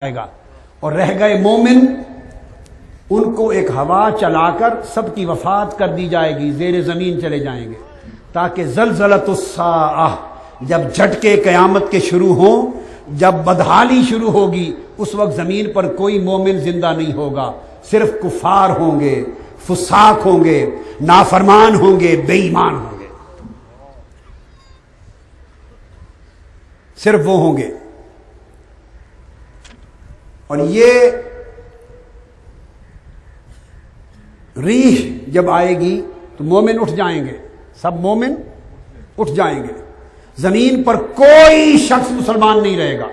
جائے گا اور رہ گئے مومن، ان کو ایک ہوا چلا کر سب کی وفات کر دی جائے گی، زیر زمین چلے جائیں گے، تاکہ زلزلۃ الساعہ، جب جھٹکے قیامت کے شروع ہوں، جب بدحالی شروع ہوگی، اس وقت زمین پر کوئی مومن زندہ نہیں ہوگا، صرف کفار ہوں گے، فساق ہوں گے، نافرمان ہوں گے، بے ایمان ہوں گے، صرف وہ ہوں گے۔ اور یہ ریح جب آئے گی تو مومن اٹھ جائیں گے، سب مومن اٹھ جائیں گے، زمین پر کوئی شخص مسلمان نہیں رہے گا،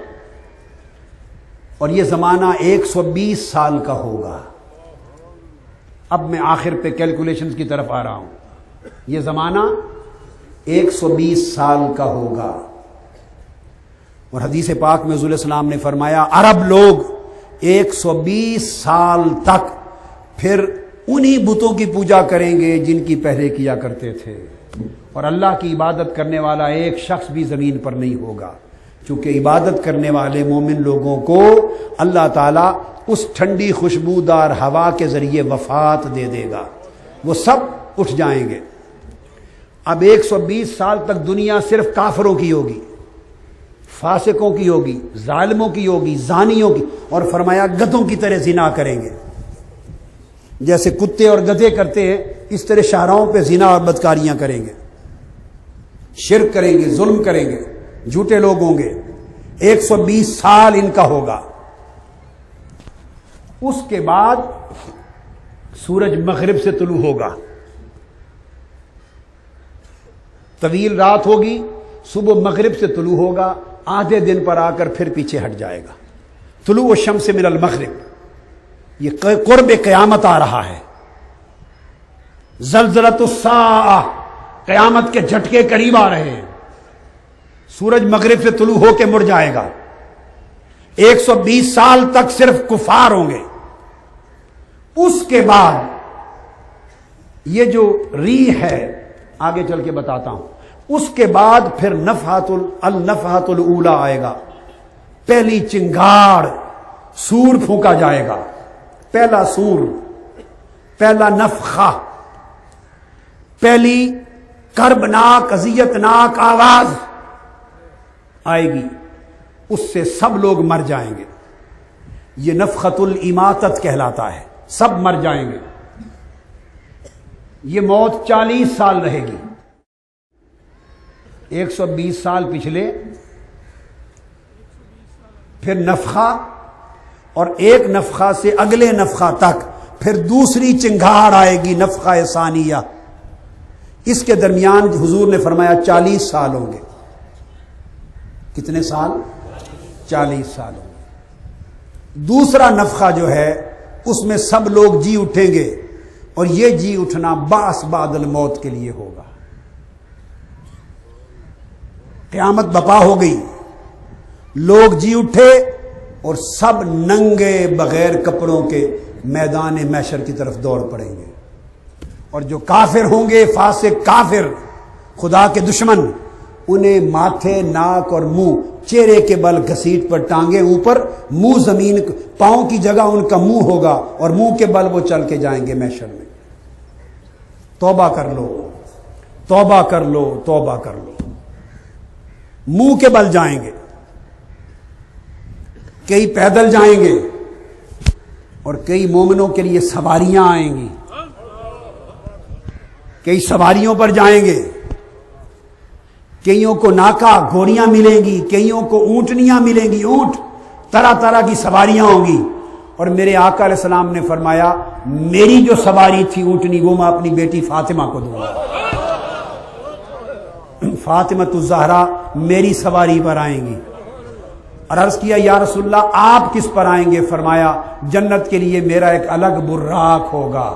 اور یہ زمانہ 120 سال کا ہوگا۔ اب میں آخر پہ کیلکولیشنز کی طرف آ رہا ہوں۔ یہ زمانہ 120 سال کا ہوگا، اور حدیث پاک میں حضور صلی اللہ علیہ وسلم نے فرمایا عرب لوگ 120 سال تک پھر انہی بتوں کی پوجا کریں گے جن کی پہلے کیا کرتے تھے، اور اللہ کی عبادت کرنے والا ایک شخص بھی زمین پر نہیں ہوگا، چونکہ عبادت کرنے والے مومن لوگوں کو اللہ تعالیٰ اس ٹھنڈی خوشبودار ہوا کے ذریعے وفات دے دے گا، وہ سب اٹھ جائیں گے۔ اب 120 سال تک دنیا صرف کافروں کی ہوگی، فاسقوں کی ہوگی، ظالموں کی ہوگی، زانیوں کی، اور فرمایا گدھوں کی طرح زنا کریں گے، جیسے کتے اور گدھے کرتے ہیں اس طرح شاہراہوں پہ زنا اور بدکاریاں کریں گے، شرک کریں گے، ظلم کریں گے، جھوٹے لوگ ہوں گے۔ 120 سال ان کا ہوگا۔ اس کے بعد سورج مغرب سے طلوع ہوگا، طویل رات ہوگی، صبح مغرب سے طلوع ہوگا، آدھے دن پر آ کر پھر پیچھے ہٹ جائے گا۔ طلوع الشمس من المغرب، یہ قرب قیامت آ رہا ہے۔ زلزلۃ الساعہ، قیامت کے جھٹکے قریب آ رہے ہیں۔ سورج مغرب سے طلوع ہو کے مڑ جائے گا، 120 سال تک صرف کفار ہوں گے۔ اس کے بعد یہ جو ریح ہے، آگے چل کے بتاتا ہوں، اس کے بعد پھر النفحۃ الاولی آئے گا، پہلی چنگاڑ، سور پھونکا جائے گا، پہلا سور، پہلا نفخہ، پہلی کربناک اذیتناک آواز آئے گی، اس سے سب لوگ مر جائیں گے۔ یہ نفخۃ الاماتت کہلاتا ہے، سب مر جائیں گے۔ یہ موت 40 سال رہے گی، 120 سال پچھلے، پھر نفخہ، اور ایک نفخہ سے اگلے نفخہ تک پھر دوسری چنگھاڑ آئے گی، نفخہ ثانیہ۔ اس کے درمیان حضور نے فرمایا 40 سال ہوں گے۔ کتنے سال؟ 40 سال ہوں گے۔ دوسرا نفخہ جو ہے اس میں سب لوگ جی اٹھیں گے، اور یہ جی اٹھنا بعث بعد الموت کے لیے ہوگا۔ قیامت بپا ہو گئی، لوگ جی اٹھے اور سب ننگے بغیر کپڑوں کے میدان محشر کی طرف دوڑ پڑیں گے، اور جو کافر ہوں گے، فاسق کافر، خدا کے دشمن، انہیں ماتھے، ناک اور منہ، چہرے کے بل گھسیٹ پر ٹانگے اوپر، منہ زمین، پاؤں کی جگہ ان کا منہ ہوگا، اور منہ کے بل وہ چل کے جائیں گے محشر میں۔ توبہ کر لو، توبہ کر لو، توبہ کر لو، منہ کے بل جائیں گے۔ کئی پیدل جائیں گے، اور کئی مومنوں کے لیے سواریاں آئیں گی، کئی سواریوں پر جائیں گے، کئیوں کو ناکا گھوڑیاں ملیں گی، کئیوں کو اونٹنیاں ملیں گی، اونٹ، طرح طرح کی سواریاں ہوں گی۔ اور میرے آقا علیہ السلام نے فرمایا میری جو سواری تھی اونٹنی، وہ میں اپنی بیٹی فاطمہ کو دوں گا، فاطمۃ الزہرا میری سواری پر آئیں گی۔ اور عرض کیا یا رسول اللہ آپ کس پر آئیں گے؟ فرمایا جنت کے لیے میرا ایک الگ براق ہوگا،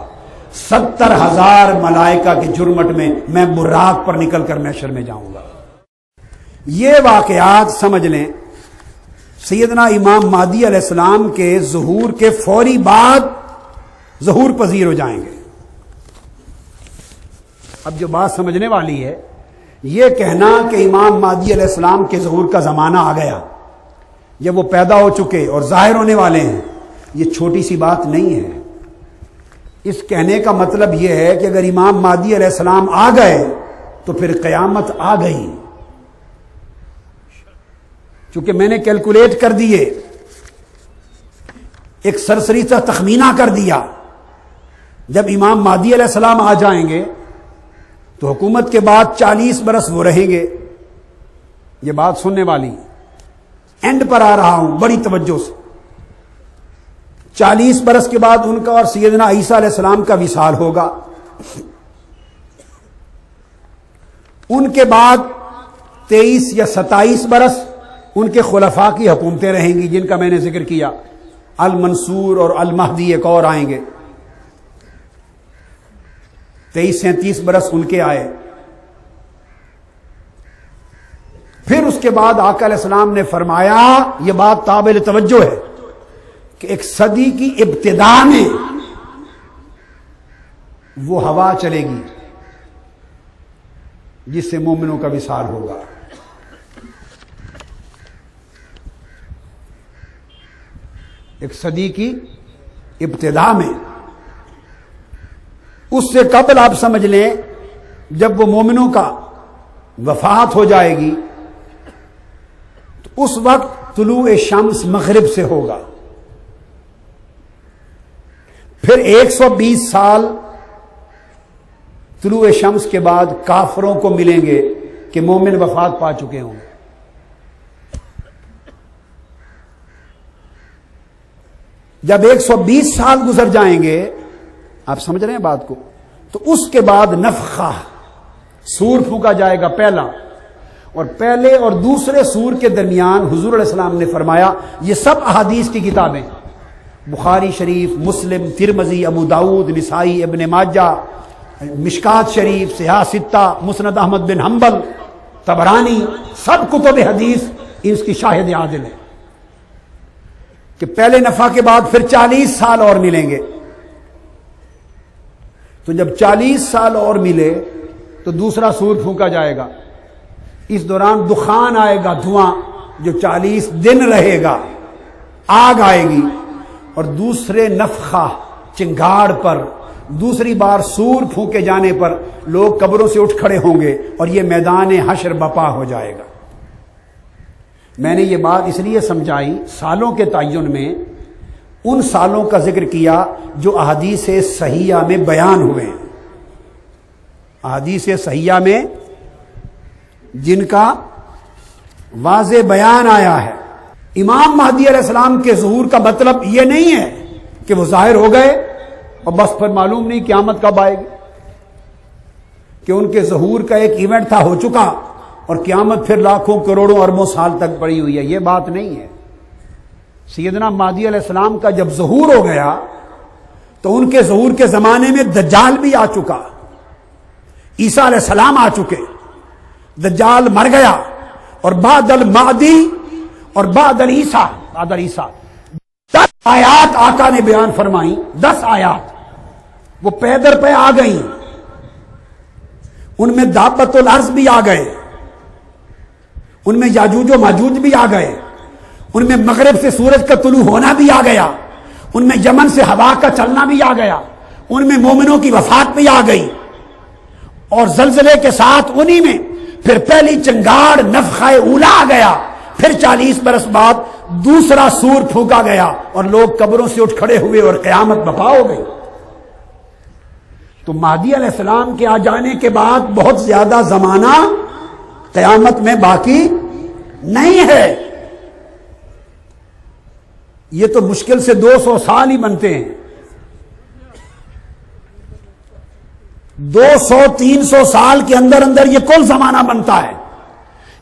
70,000 ملائکہ کے جرمٹ میں میں براق پر نکل کر محشر میں جاؤں گا۔ یہ واقعات سمجھ لیں، سیدنا امام مہدی علیہ السلام کے ظہور کے فوری بعد ظہور پذیر ہو جائیں گے۔ اب جو بات سمجھنے والی ہے، یہ کہنا کہ امام مہدی علیہ السلام کے ظہور کا زمانہ آ گیا، جب وہ پیدا ہو چکے اور ظاہر ہونے والے ہیں، یہ چھوٹی سی بات نہیں ہے۔ اس کہنے کا مطلب یہ ہے کہ اگر امام مہدی علیہ السلام آ گئے تو پھر قیامت آ گئی، چونکہ میں نے کیلکولیٹ کر دیے، ایک سرسری سا تخمینہ کر دیا، جب امام مہدی علیہ السلام آ جائیں گے تو حکومت کے بعد 40 برس وہ رہیں گے۔ یہ بات سننے والی، اینڈ پر آ رہا ہوں بڑی توجہ سے۔ 40 برس کے بعد ان کا اور سیدنا عیسیٰ علیہ السلام کا وصال ہوگا۔ ان کے بعد 23 یا 27 برس ان کے خلفاء کی حکومتیں رہیں گی، جن کا میں نے ذکر کیا، المنصور اور المہدی ایک اور آئیں گے۔ 23-37 برس ان کے آئے۔ پھر اس کے بعد آقا علیہ السلام نے فرمایا، یہ بات قابل توجہ ہے، کہ ایک صدی کی ابتدا میں وہ ہوا چلے گی جس سے مومنوں کا وصال ہوگا۔ ایک صدی کی ابتدا میں، اس سے قبل آپ سمجھ لیں جب وہ مومنوں کا وفات ہو جائے گی تو اس وقت طلوع شمس مغرب سے ہوگا۔ پھر 120 سال طلوع شمس کے بعد کافروں کو ملیں گے کہ مومن وفات پا چکے ہوں گے۔ جب 120 سال گزر جائیں گے، آپ سمجھ رہے ہیں بات کو، تو اس کے بعد نفخہ، سور پھونکا جائے گا پہلا، اور پہلے اور دوسرے سور کے درمیان حضور علیہ السلام نے فرمایا، یہ سب احادیث کی کتابیں، بخاری شریف، مسلم، ترمذی، ابو داؤد، نسائی، ابن ماجہ، مشکات شریف، صحاح ستہ، مسند احمد بن حنبل، طبرانی، سب کتب حدیث اس کی شاہد عادل ہے کہ پہلے نفع کے بعد پھر 40 سال اور ملیں گے۔ تو جب 40 سال اور ملے تو دوسرا سور پھونکا جائے گا۔ اس دوران دخان آئے گا، دھواں، جو 40 دن رہے گا، آگ آئے گی، اور دوسرے نفخہ، چنگاڑ پر دوسری بار سور پھونکے جانے پر لوگ قبروں سے اٹھ کھڑے ہوں گے اور یہ میدان حشر بپا ہو جائے گا۔ میں نے یہ بات اس لیے سمجھائی، سالوں کے تعین میں ان سالوں کا ذکر کیا جو احادیث صحیحہ میں بیان ہوئے ہیں، احادیث صحیحہ میں جن کا واضح بیان آیا ہے۔ امام مہدی علیہ السلام کے ظہور کا مطلب یہ نہیں ہے کہ وہ ظاہر ہو گئے اور بس پھر معلوم نہیں قیامت کب آئے گی، کہ ان کے ظہور کا ایک ایونٹ تھا، ہو چکا، اور قیامت پھر لاکھوں کروڑوں اربوں سال تک پڑی ہوئی ہے۔ یہ بات نہیں ہے۔ سیدنا مہدی علیہ السلام کا جب ظہور ہو گیا تو ان کے ظہور کے زمانے میں دجال بھی آ چکا، عیسیٰ علیہ السلام آ چکے، دجال مر گیا، اور بعد المہدی اور بعد عیسیٰ 10 آیات آقا نے بیان فرمائی، 10 آیات وہ پیدر پہ آ گئیں، ان میں دابت الارض بھی آ گئے، ان میں یاجوج و ماجوج بھی آ گئے، ان میں مغرب سے سورج کا طلوع ہونا بھی آ گیا، ان میں یمن سے ہوا کا چلنا بھی آ گیا، ان میں مومنوں کی وفات بھی آ گئی، اور زلزلے کے ساتھ انہی میں پھر پہلی چنگاڑ نفخہ اولا آ گیا، پھر 40 برس بعد دوسرا سور پھونکا گیا اور لوگ قبروں سے اٹھ کھڑے ہوئے اور قیامت بپا ہو گئی۔ تو مہدی علیہ السلام کے آ جانے کے بعد بہت زیادہ زمانہ قیامت میں باقی نہیں ہے۔ یہ تو مشکل سے 200 سال ہی بنتے ہیں، 200-300 سال کے اندر اندر یہ کل زمانہ بنتا ہے۔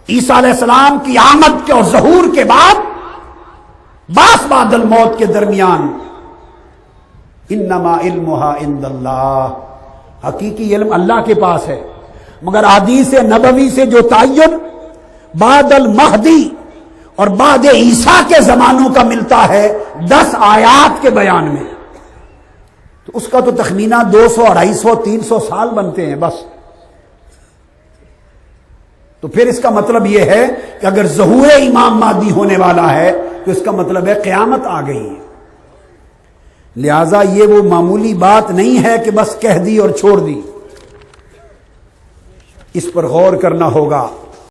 عیسیٰ علیہ السلام کی آمد کے اور ظہور کے بعد باس بعد الموت کے درمیان، انما علمھا عند اللہ، حقیقی علم اللہ کے پاس ہے، مگر حدیث نبوی سے جو تعین بعد المہدی اور بعد عیسیٰ کے زمانوں کا ملتا ہے 10 آیات کے بیان میں، تو اس کا تو تخمینہ 200, 250, 300 سال بنتے ہیں بس۔ تو پھر اس کا مطلب یہ ہے کہ اگر ظہور امام مہدی ہونے والا ہے تو اس کا مطلب ہے قیامت آ گئی ہے۔ لہذا یہ وہ معمولی بات نہیں ہے کہ بس کہہ دی اور چھوڑ دی، اس پر غور کرنا ہوگا